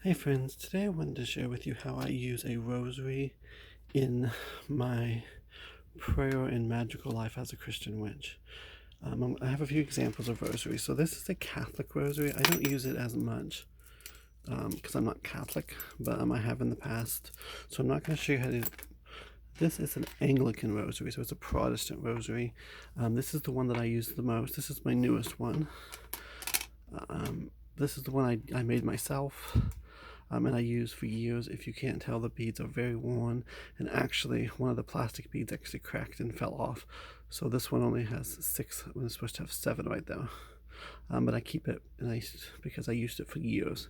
Hey friends, today I wanted to share with you how I use a rosary in my prayer and magical life as a Christian witch. I have a few examples of rosary. So this is a Catholic rosary. I don't use it as much because I'm not Catholic, but I have in the past. So I'm not going to show you how to. This is an Anglican rosary, so it's a Protestant rosary. This is the one that I use the most. This is my newest one. This is the one I made myself. And I used for years. If you can't tell, the beads are very worn, and actually one of the plastic beads actually cracked and fell off. So this one only has 6 when it's supposed to have 7 right there. But I keep it because I used it for years,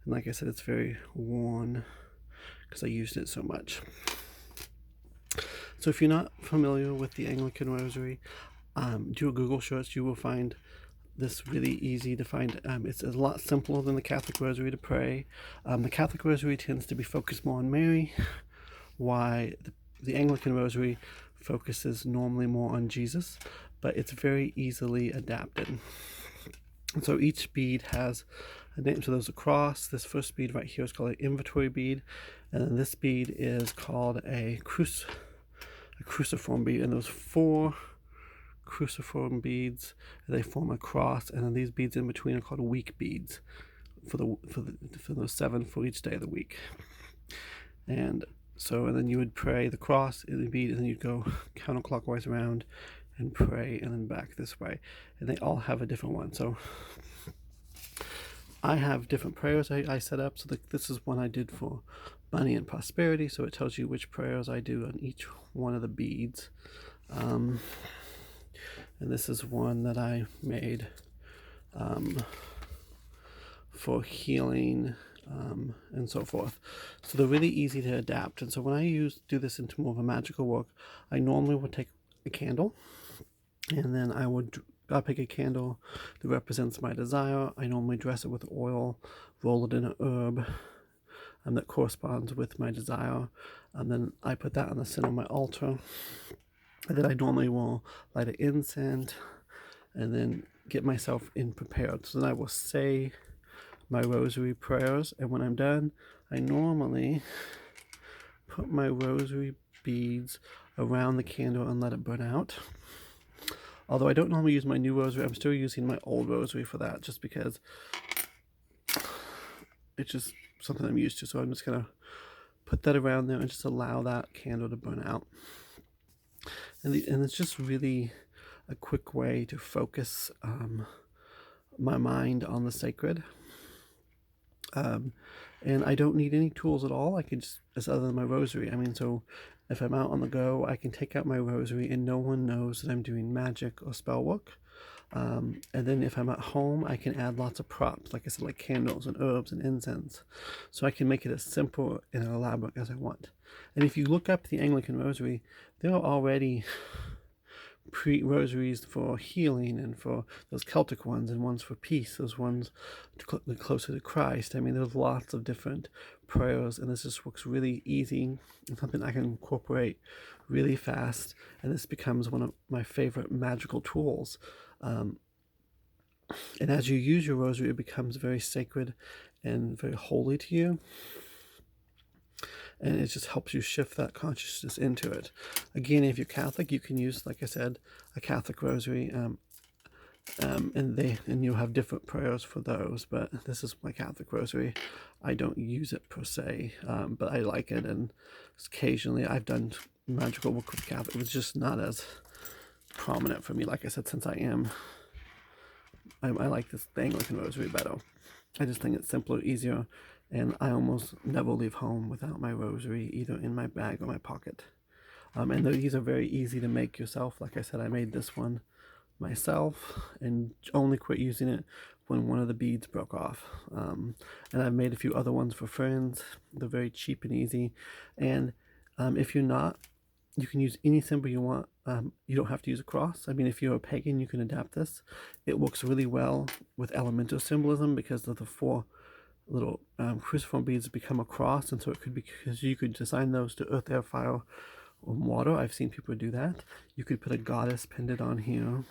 and like I said, it's very worn because I used it so much. So if you're not familiar with the Anglican Rosary, do a Google search. You will find this really easy to find. It's a lot simpler than the Catholic Rosary to pray. The Catholic Rosary tends to be focused more on Mary, while the Anglican Rosary focuses normally more on Jesus, but it's very easily adapted. And so each bead has a name. So there's a cross. This first bead right here is called an inventory bead, and then this bead is called a cruciform bead, and there's 4 cruciform beads. They form a cross, and then these beads in between are called week beads for those 7 for each day of the week. And then you would pray the cross in the bead, and then you'd go counterclockwise around and pray, and then back this way. And they all have a different one. So I have different prayers I set up. So this is one I did for money and prosperity. So it tells you which prayers I do on each one of the beads. And this is one that I made for healing and so forth. So they're really easy to adapt. And so when I do this into more of a magical work, I normally would take a candle, and then I'll pick a candle that represents my desire. I normally dress it with oil, roll it in an herb that corresponds with my desire, and then I put that on the center of my altar. And then I normally will light an incense and then get myself prepared. So then I will say my rosary prayers, and when I'm done, I normally put my rosary beads around the candle and let it burn out. Although I don't normally use my new rosary, I'm still using my old rosary for that, just because it's just something I'm used to. So I'm just gonna put that around there and just allow that candle to burn out. And it's just really a quick way to focus my mind on the sacred. And I don't need any tools at all. I can just other than my rosary. I mean, so if I'm out on the go, I can take out my rosary and no one knows that I'm doing magic or spell work. And then if I'm at home, I can add lots of props, like I said, like candles and herbs and incense. So I can make it as simple and elaborate as I want. And if you look up the Anglican Rosary, there are already rosaries for healing, and for those Celtic ones, and ones for peace, those ones closer to Christ. I mean, there's lots of different prayers, and this just works really easy and something I can incorporate really fast, and this becomes one of my favorite magical tools. And as you use your rosary, it becomes very sacred and very holy to you, and it just helps you shift that consciousness into it. Again, if you're Catholic, you can use, like I said, a Catholic rosary, and you'll have different prayers for those. But this is my Catholic rosary. I don't use it per se, but I like it, and occasionally I've done magical work with Catholic. It's just not as prominent for me. Like I said, since I like the Anglican rosary better. I just think it's simpler, easier, and I almost never leave home without my rosary, either in my bag or my pocket. And these are very easy to make yourself. Like I said, I made this one myself and only quit using it when one of the beads broke off. And I've made a few other ones for friends. They're very cheap and easy. And if you're not, you can use any symbol you want. You don't have to use a cross. I mean, if you're a pagan, you can adapt this. It works really well with elemental symbolism because of the 4 little cruciform beads become a cross, and so it could be, because you could assign those to earth, air, fire, or water. I've seen people do that. You could put a goddess pendant on here,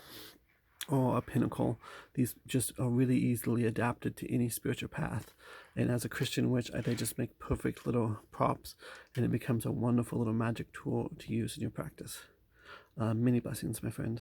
or a pinnacle. These just are really easily adapted to any spiritual path. And as a Christian witch, they just make perfect little props, and it becomes a wonderful little magic tool to use in your practice. Many blessings, my friend.